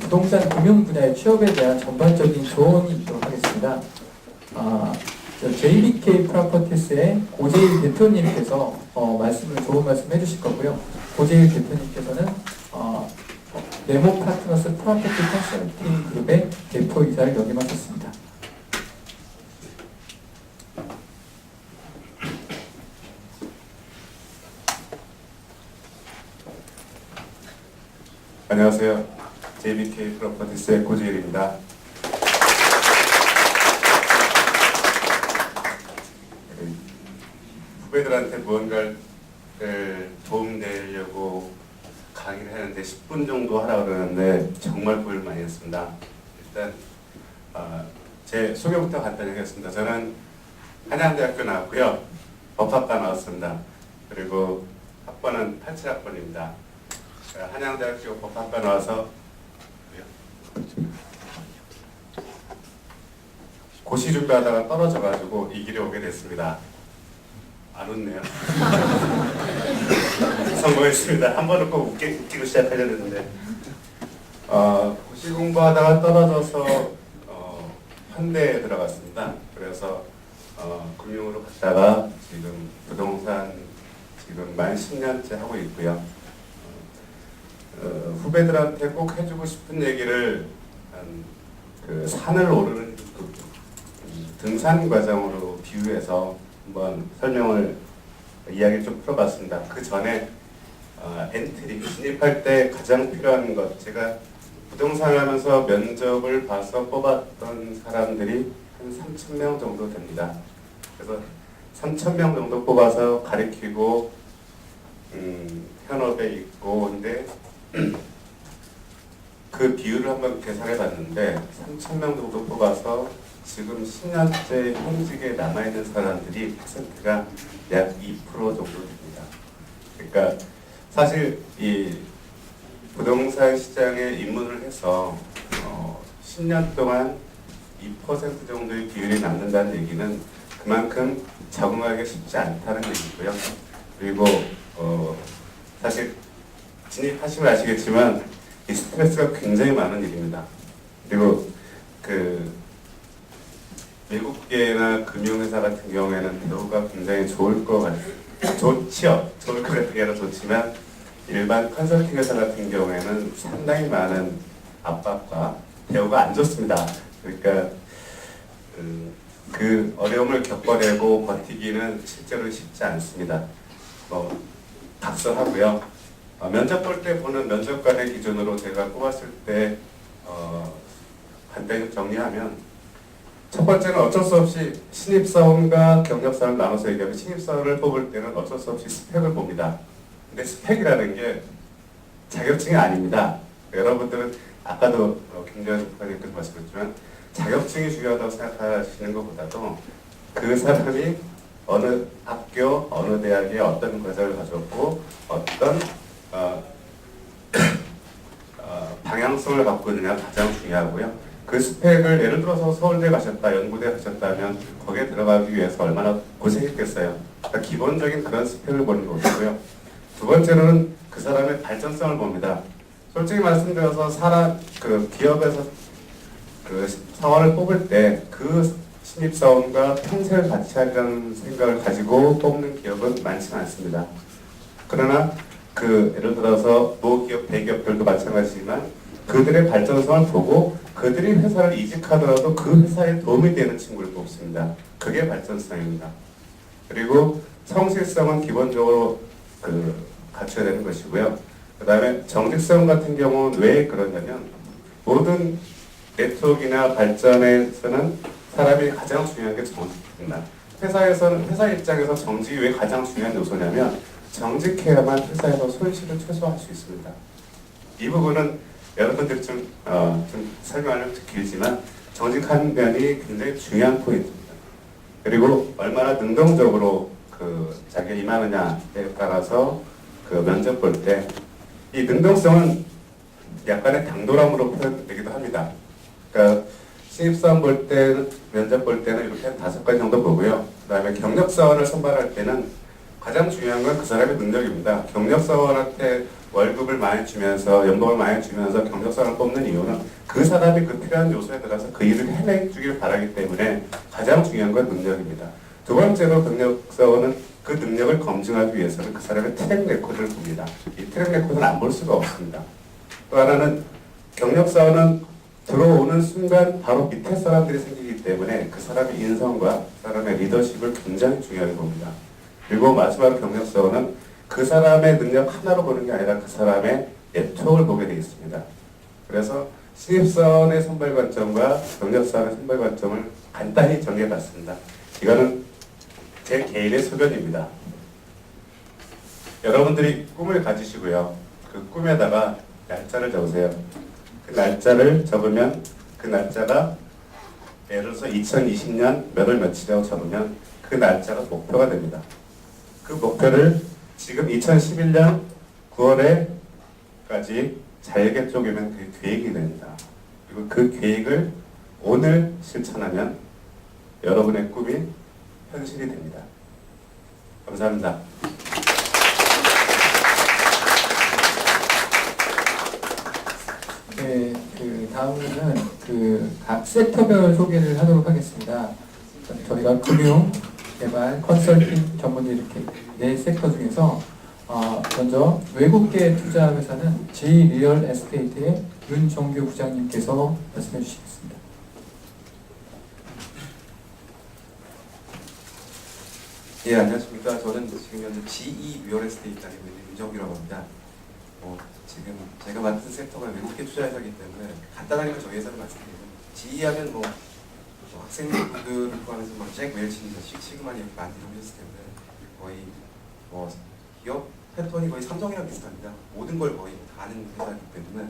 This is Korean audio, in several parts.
부동산 금융 분야의 취업에 대한 전반적인 조언이 있도록 하겠습니다. JBK 프로퍼티스의 고재일 대표님께서 좋은 말씀 해주실 거고요. 고재일 대표님께서는 네모 파트너스 프로퍼티 컨설팅 그룹의 대표이사를 역임하셨습니다. 안녕하세요. JBK 프로퍼티스의 고재일입니다. 후배들한테 무언가를 도움되려고 강의를 했는데 10분 정도 하라고 그러는데 정말 고생을 많이 했습니다. 일단 제 소개부터 간단히 하겠습니다. 저는 한양대학교 나왔고요. 법학과 나왔습니다. 그리고 학번은 87학번입니다. 한양대학교 법학과 나와서 고시 준비하다가 떨어져가지고 이 길에 오게 됐습니다. 안 웃네요. 성공했습니다. 한 번은 꼭 웃기고 시작하려는데 고시 공부하다가 떨어져서 현대에 들어갔습니다. 그래서 금융으로 갔다가 지금 부동산 지금 만 10년째 하고 있고요. 후배들한테 꼭 해주고 싶은 얘기를 그 산을 오르는 그 등산 과정으로 비유해서 한번 이야기를 좀 풀어봤습니다. 그 전에 엔트리 진입할 때 가장 필요한 것, 제가 부동산을 하면서 면접을 봐서 뽑았던 사람들이 한 3,000명 정도 됩니다. 그래서 3,000명 정도 뽑아서 가리키고 현업에 있고 근데 그 비율을 한번 계산해 봤는데 3,000명 정도 뽑아서 지금 10년째 현직에 남아있는 사람들이 퍼센트가 약 2% 정도 됩니다. 그러니까 사실 이 부동산 시장에 입문을 해서 10년 동안 2% 정도의 비율이 남는다는 얘기는 그만큼 적응하기 쉽지 않다는 얘기고요. 그리고 사실 진입하시면 아시겠지만 이 스트레스가 굉장히 많은 일입니다. 그리고 외국계나 금융회사 같은 경우에는 대우가 굉장히 좋을 것 같아요. 좋을 것 같은 게 아니라 좋지만 일반 컨설팅 회사 같은 경우에는 상당히 많은 압박과 대우가 안 좋습니다. 그러니까 그 어려움을 겪어내고 버티기는 실제로 쉽지 않습니다. 각설하고요. 면접 볼 때 보는 면접관의 기준으로 제가 뽑았을 때 간단히 정리하면 첫 번째는 어쩔 수 없이 신입사원과 경력사원을 나눠서 얘기하면 신입사원을 뽑을 때는 어쩔 수 없이 스펙을 봅니다. 근데 스펙이라는 게 자격증이 아닙니다. 여러분들은 아까도 김재환 국장님께서 말씀하셨지만 자격증이 중요하다고 생각하시는 것보다도 그 사람이 어느 학교, 어느 대학에 어떤 과정을 가졌고 어떤 방향성을 갖고 있느냐가 가장 중요하고요. 그 스펙을 예를 들어서 서울대 가셨다, 연구대 가셨다면 거기에 들어가기 위해서 얼마나 고생했겠어요. 그러니까 기본적인 그런 스펙을 보는 거고요. 두 번째로는 그 사람의 발전성을 봅니다. 솔직히 말씀드려서 기업에서 그 사원을 뽑을 때 그 신입사원과 평생을 같이 하려는 생각을 가지고 뽑는 기업은 많지는 않습니다. 그러나 예를 들어서 모기업, 대기업들도 마찬가지지만 그들의 발전성을 보고 그들이 회사를 이직하더라도 그 회사에 도움이 되는 친구를 뽑습니다. 그게 발전성입니다. 그리고 성실성은 기본적으로 갖춰야 되는 것이고요. 그 다음에 정직성 같은 경우는 왜 그러냐면 모든 네트워크나 발전에서는 사람이 가장 중요한 게 정직입니다. 회사 입장에서 정직이 왜 가장 중요한 요소냐면 정직해야만 회사에서 손실을 최소화할 수 있습니다. 이 부분은 여러분들이 좀 설명하려면 길지만 정직한 면이 굉장히 중요한 포인트입니다. 그리고 얼마나 능동적으로 자기가 임하느냐에 따라서 면접 볼 때 이 능동성은 약간의 당돌함으로 표현되기도 합니다. 그러니까 신입사원 볼 때는 면접 볼 때는 이렇게 한 5가지 정도 보고요. 그 다음에 경력사원을 선발할 때는 가장 중요한 건 그 사람의 능력입니다. 경력사원한테 월급을 많이 주면서 연봉을 많이 주면서 경력사원을 뽑는 이유는 그 사람이 그 필요한 요소에 들어가서 그 일을 해내주길 바라기 때문에 가장 중요한 건 능력입니다. 두 번째로 경력사원은 그 능력을 검증하기 위해서는 그 사람의 트랙 레코드를 봅니다. 이 트랙 레코드는 안 볼 수가 없습니다. 또 하나는 경력사원은 들어오는 순간 바로 밑에 사람들이 생기기 때문에 그 사람의 인성과 그 사람의 리더십을 굉장히 중요하게 봅니다. 그리고 마지막으로 경력사원은 그 사람의 능력 하나로 보는 게 아니라 그 사람의 네트워크를 보게 되어 있습니다. 그래서 신입사원의 선발 관점과 경력사원의 선발 관점을 간단히 정리해 봤습니다. 이거는 제 개인의 소견입니다. 여러분들이 꿈을 가지시고요. 그 꿈에다가 날짜를 적으세요. 그 날짜를 적으면 그 날짜가 예를 들어서 2020년 몇 월 며칠이라고 적으면 그 날짜가 목표가 됩니다. 그 목표를 지금 2011년 9월에까지 잘게 쪼개면 그게 계획이 됩니다. 그리고 그 계획을 오늘 실천하면 여러분의 꿈이 현실이 됩니다. 감사합니다. 네, 그 다음은 각 섹터별 소개를 하도록 하겠습니다. 저희가 금융, 개발, 컨설팅 전문의 이렇게 네 섹터 중에서 먼저 외국계 투자 회사는 G 리얼 에스테이트의 윤정규 부장님께서 말씀해 주시겠습니다. 예, 안녕하십니까. 저는 지금 현재 GE 리얼 에스테이트 다니고 있는 윤정규라고 합니다. 지금 제가 맡은 섹터가 외국계 투자 회사이기 때문에 간단하게 저희 회사를 말씀드리면 GE 하면 학생분들을 포함해서 잭 웰치나 시그마니 이렇게 많이 들어보셨을 텐데 거의 기업 패턴이 거의 삼성이랑 비슷합니다. 모든 걸 거의 다 아는 회사이기 때문에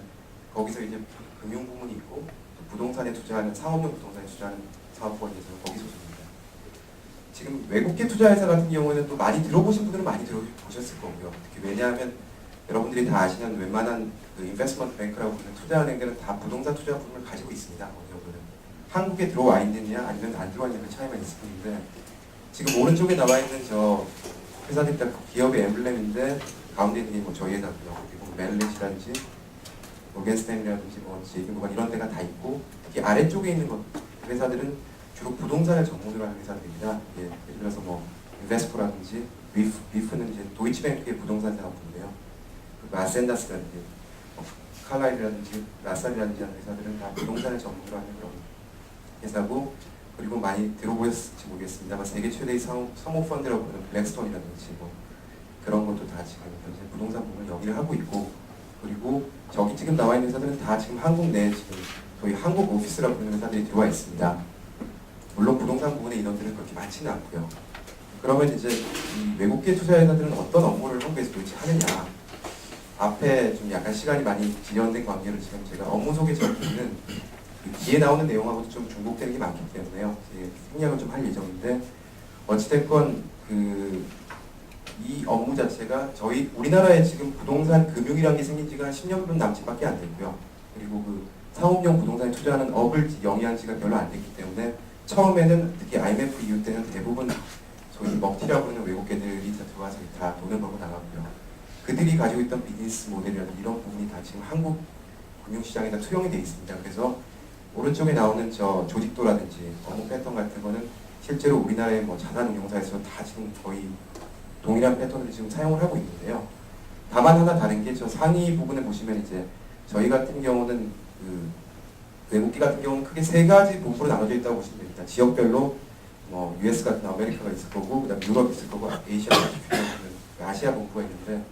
거기서 이제 금융 부문이 있고 또 부동산에 투자하는 상업용 부동산에 투자하는 사업권이 있어서 거기 소속입니다. 지금 외국계 투자 회사 같은 경우에는 또 많이 들어보신 분들은 많이 들어보셨을 거고요. 특히 왜냐하면 여러분들이 다 아시는 웬만한 그 인베스트먼트 뱅크라고 부르는 투자은행들은 다 부동산 투자 부문을 가지고 있습니다. 어느 정도는. 한국에 들어와 있느냐 아니면 안 들어와 있느냐 차이만 있을 뿐인데 지금 오른쪽에 나와 있는 저 회사들이 다 기업의 엠블렘인데 가운데 있는 게 저희 회사고요. 그리고 멜릿이라든지 모겐스탠이라든지 JP모건 이런 데가 다 있고 특히 아래쪽에 있는 회사들은 주로 부동산을 전문으로 하는 회사들입니다. 예, 예를 들어서 인베스코라든지 위프는 이제 도이치뱅크의 부동산 사업부인데요. 그리고 아센다스라든지 칼라일이라든지 라살이라든지 하는 회사들은 다 부동산을 전문으로 하는 그런 회사고 그리고 많이 들어보셨을지 모르겠습니다만 세계 최대의 사모펀드라고 부르는 블랙스톤이라든지 그런 것도 다 지금 현재 부동산 부분을 여기를 하고 있고 그리고 저기 지금 나와 있는 회사들은 다 지금 한국 내에 지금 저희 한국 오피스라고 부르는 회사들이 들어와 있습니다. 물론 부동산 부분의 인원들은 그렇게 많지는 않고요. 그러면 이제 이 외국계 투자 회사들은 어떤 업무를 한국에서 도대체 하느냐 앞에 좀 약간 시간이 많이 지연된 관계로 지금 제가 업무 소개 전부는 뒤에 나오는 내용하고도 좀 중복되는 게 많기 때문에요. 생략을 좀 할 예정인데 어찌됐건 이 업무 자체가 저희 우리나라에 지금 부동산 금융이라는 게 생긴 지가 10년 남짓밖에 안 됐고요. 그리고 그 상업용 부동산에 투자하는 업을 영위한 지가 별로 안 됐기 때문에 처음에는 특히 IMF 이후 때는 대부분 소위 먹튀라고 하는 외국계들이 다 들어와서 다 돈을 벌고 나가고요. 그들이 가지고 있던 비즈니스 모델이라든지 이런 부분이 다 지금 한국 금융시장에다 투영이 되어 있습니다. 그래서 오른쪽에 나오는 저 조직도라든지 업무 패턴 같은 거는 실제로 우리나라의 자산운용사에서 다 지금 거의 동일한 패턴을 지금 사용을 하고 있는데요. 다만 하나 다른 게 저 상위 부분에 보시면 이제 저희 같은 경우는 외국계 같은 경우는 크게 세 가지 본부로 나눠져 있다고 보시면 됩니다. 지역별로 US 같은 아메리카가 있을 거고 그다음 유럽 있을 거고 아시아 본부가 있는데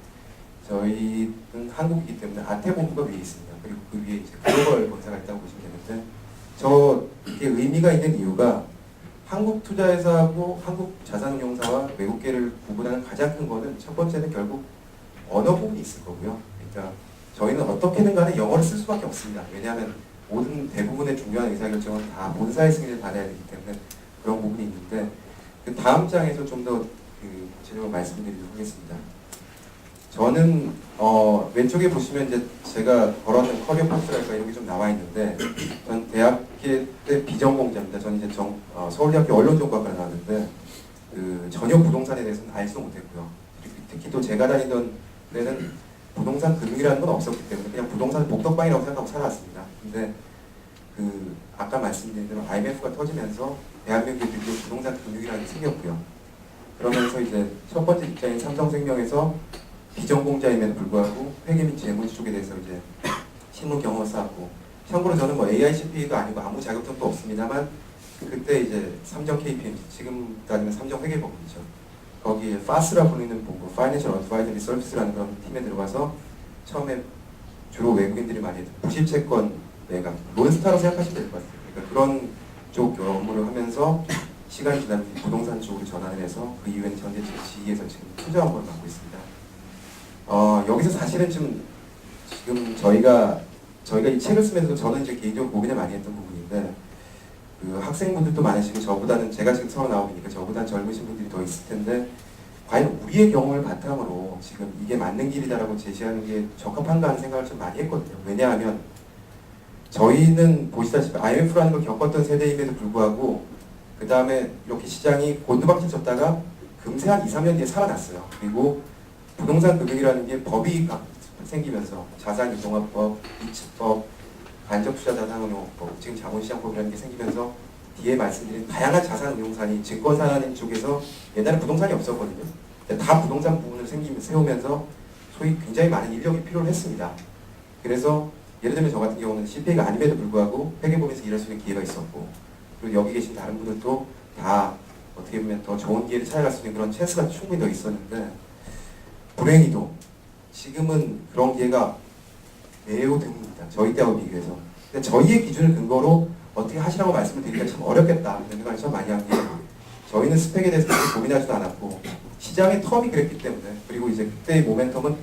저희는 한국이기 때문에 아태 본부가 위에 있습니다. 그리고 그 위에 이제 글로벌 본사가 있다고 보시면 되는데 저게 의미가 있는 이유가 한국 투자회사하고 한국 자산운용사와 외국계를 구분하는 가장 큰 거는 첫 번째는 결국 언어 부분이 있을 거고요. 그러니까 저희는 어떻게든 간에 영어를 쓸 수밖에 없습니다. 왜냐하면 모든 대부분의 중요한 의사결정은 다 본사의 승인을 받아야 되기 때문에 그런 부분이 있는데 그 다음 장에서 좀 더 구체적으로 말씀드리도록 하겠습니다. 저는 왼쪽에 보시면 이제 제가 걸었는 커리어 파스랄까 이런 게 좀 나와 있는데 전 대학교 때 비전공자입니다. 저는 이제 서울대학교 언론정보학과를 나왔는데 그 전혀 부동산에 대해서는 알지도 못했고요. 특히 또 제가 다니던 데는 부동산 금융이라는 건 없었기 때문에 그냥 부동산 복덕방이라고 생각하고 살아왔습니다. 근데 그 아까 말씀드린 대로 IMF가 터지면서 대한민국에 드디어 부동산 금융이라는 게 생겼고요. 그러면서 이제 첫 번째 직장인 삼성생명에서 비전공자임에도 불구하고 회계 및 재무 쪽에 대해서 이제 실무 경험을 쌓았고, 참고로 저는 뭐 AICPA도 아니고 아무 자격증도 없습니다만 그때 이제 삼정 KPMG, 지금 따지면 삼정 회계법인이죠. 거기에 FAS라 불리는 본부, Financial Advisory Service라는 그런 팀에 들어가서 처음에 주로 외국인들이 많이 했던 부실채권 매각, 론스타로 생각하시면 될 것 같아요. 그러니까 그런 쪽 업무를 하면서 시간이 지난 뒤 부동산 쪽으로 전환을 해서 그 이후에는 전대책 지휘에서 지금 투자 업무를 맡고 있습니다. 여기서 사실은 지금 저희가 이 책을 쓰면서 저는 이제 개인적으로 고민을 많이 했던 부분인데, 그 학생분들도 많으시고 저보다는 제가 지금 39이니까 저보다는 젊으신 분들이 더 있을 텐데 과연 우리의 경험을 바탕으로 지금 이게 맞는 길이다라고 제시하는 게 적합한가 하는 생각을 좀 많이 했거든요. 왜냐하면 저희는 보시다시피 IMF라는 걸 겪었던 세대임에도 불구하고 그 다음에 이렇게 시장이 곤두박질 쳤다가 금세 한 2, 3년 뒤에 살아났어요. 그리고 부동산 금융이라는 게 법이 생기면서 자산이동화법, 이츠법, 간접투자자산운용법, 지금 자본시장법이라는 게 생기면서 뒤에 말씀드린 다양한 자산운용산이 증권산하는 쪽에서 옛날에 부동산이 없었거든요. 다 부동산 부분을 세우면서 소위 굉장히 많은 인력이 필요를 했습니다. 그래서 예를 들면 저 같은 경우는 CPA가 아님에도 불구하고 회계법에서 일할 수 있는 기회가 있었고, 그리고 여기 계신 다른 분들도 다 어떻게 보면 더 좋은 기회를 찾아갈 수 있는 그런 찬스가 충분히 더 있었는데, 불행히도 지금은 그런 기회가 매우 드뭅니다. 저희 때하고 비교해서. 근데 저희의 기준을 근거로 어떻게 하시라고 말씀을 드리기가 참 어렵겠다 이런 생각을 참 많이 한 게, 저희는 스펙에 대해서 그렇게 고민하지도 않았고 시장의 텀이 그랬기 때문에, 그리고 이제 그때의 모멘텀은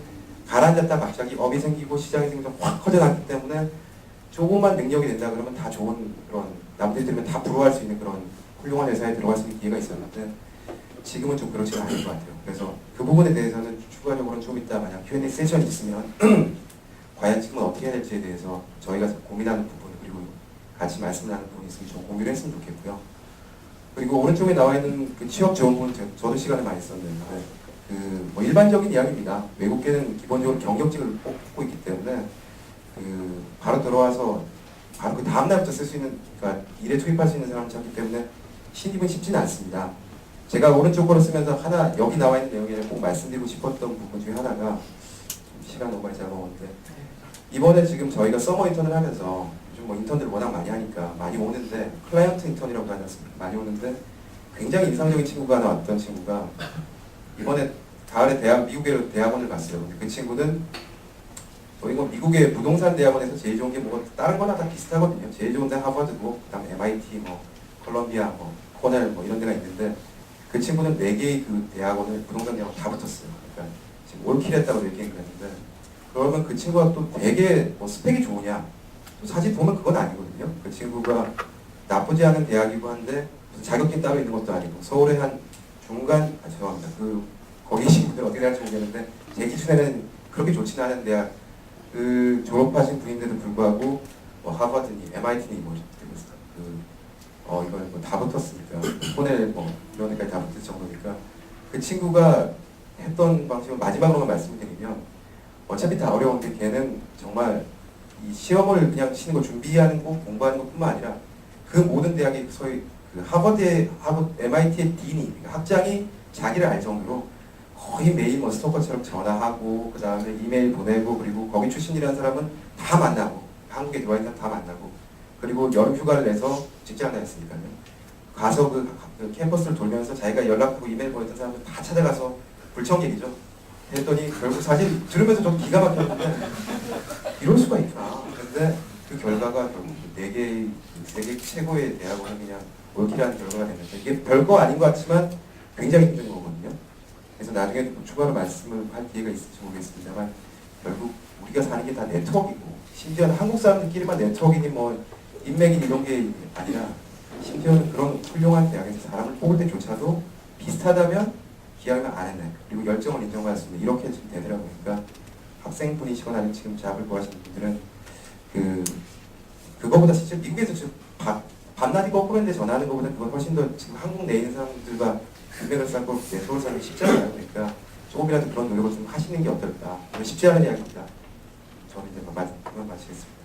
가라앉았다 갑자기 업이 생기고 시장이 생겨서 확 커져났기 때문에 조금만 능력이 된다 그러면 다 좋은 그런, 남들이 들으면 다 부러워할 수 있는 그런 훌륭한 회사에 들어갈 수 있는 기회가 있었는데 지금은 좀 그렇지는 않은 것 같아요. 그래서 그 부분에 대해서는 추가적으로는 좀 이따 만약 Q&A 세션이 있으면 과연 지금은 어떻게 해야 될지에 대해서 저희가 고민하는 부분, 그리고 같이 말씀하는 부분이 있으면 좀 공유를 했으면 좋겠고요. 그리고 오른쪽에 나와 있는 그 취업 지원부는 저도 시간을 많이 썼는데, 뭐 일반적인 이야기입니다. 외국계는 기본적으로 경력직을 뽑고 있기 때문에 바로 들어와서 바로 그 다음 날부터 쓸 수 있는, 그러니까 일에 투입할 수 있는 사람을 찾기 때문에 신입은 쉽지는 않습니다. 제가 오른쪽 거로 쓰면서 하나 여기 나와 있는 내용에 꼭 말씀드리고 싶었던 부분 중에 하나가, 시간 너무 많이 잡아먹는데, 이번에 지금 저희가 서머 인턴을 하면서 요즘 뭐 인턴들 워낙 많이 하니까 많이 오는데, 클라이언트 인턴이라고 하지 않습니까? 많이 오는데 굉장히 인상적인 친구가 나왔던 친구가 이번에 가을에 미국에 대학원을 갔어요. 근데 그 친구는 저희 뭐 미국의 부동산 대학원에서 제일 좋은 게 뭐 다른 거나 다 비슷하거든요. 제일 좋은 데 하버드고, 그다음 MIT, 뭐 콜롬비아, 뭐 코넬 뭐 이런 데가 있는데, 그 친구는 4개의 그 대학원을, 부동산 대학원 다 붙었어요. 그러니까 지금 올킬했다고 얘기를 했는데, 그러면 그 친구가 또 되게 뭐 스펙이 좋으냐? 사실 보면 그건 아니거든요. 그 친구가 나쁘지 않은 대학이고 한데 무슨 자격증 따로 있는 것도 아니고, 서울의 한 중간, 죄송합니다. 거기 친구들 어떻게 될지 모르겠는데 제 기준에는 그렇게 좋지는 않은 대학 졸업하신 분인데도 불구하고 뭐 하버드니 MIT니 뭐 이걸 뭐 다 붙었으니까, 코넬 뭐 이런 데까지 다 붙을 정도니까, 그 친구가 했던 방식은 마지막으로만 말씀드리면, 어차피 다 어려운데 걔는 정말 이 시험을 그냥 치는 거 준비하는 거 공부하는 것뿐만 아니라 그 모든 대학의 소위 하버드 MIT의 딘이, 그러니까 학장이 자기를 알 정도로 거의 매일 뭐 스토커처럼 전화하고, 그 다음에 이메일 보내고, 그리고 거기 출신이라는 사람은 다 만나고, 한국에 들어와 있는 사람 다 만나고, 그리고 여름 휴가를 내서 직장을 다녔으니까요. 가서 그 캠퍼스를 돌면서 자기가 연락하고 이메일 보냈던 사람들 다 찾아가서 불청객이죠. 했더니 결국 사실 들으면서 좀 기가 막혔는데, 이럴 수가 있구나. 근데 그 결과가 결국 4개의 세계 최고의 대학원은 그냥 올킬하는 결과가 됐는데, 이게 별거 아닌 것 같지만 굉장히 힘든 거거든요. 그래서 나중에 또 추가로 말씀을 할 기회가 있을지 모르겠습니다만, 결국 우리가 사는 게 다 네트워크이고, 심지어는 한국 사람들끼리만 네트워크이니 뭐 인맥이 이런 게 아니라, 심지어는 그런 훌륭한 대학에서 사람을 뽑을 때조차도 비슷하다면 기왕이면 안 했네, 그리고 열정을 인정받았습니다, 이렇게 좀 되더라고요. 그러니까 학생분이시거나 아니면 지금 잡을 구하시는 분들은 그거보다 실제 미국에서 지금 밤낮이 거꾸로 있는데 전하는 것보다 그건 훨씬 더 지금 한국 내에 있는 사람들과 인맥을 쌓고 서울 사는 게 쉽지 않아요. 그러니까 조금이라도 그런 노력을 좀 하시는 게 어떨까. 이건 쉽지 않은 이야기입니다. 저는 이제 그만 마치겠습니다.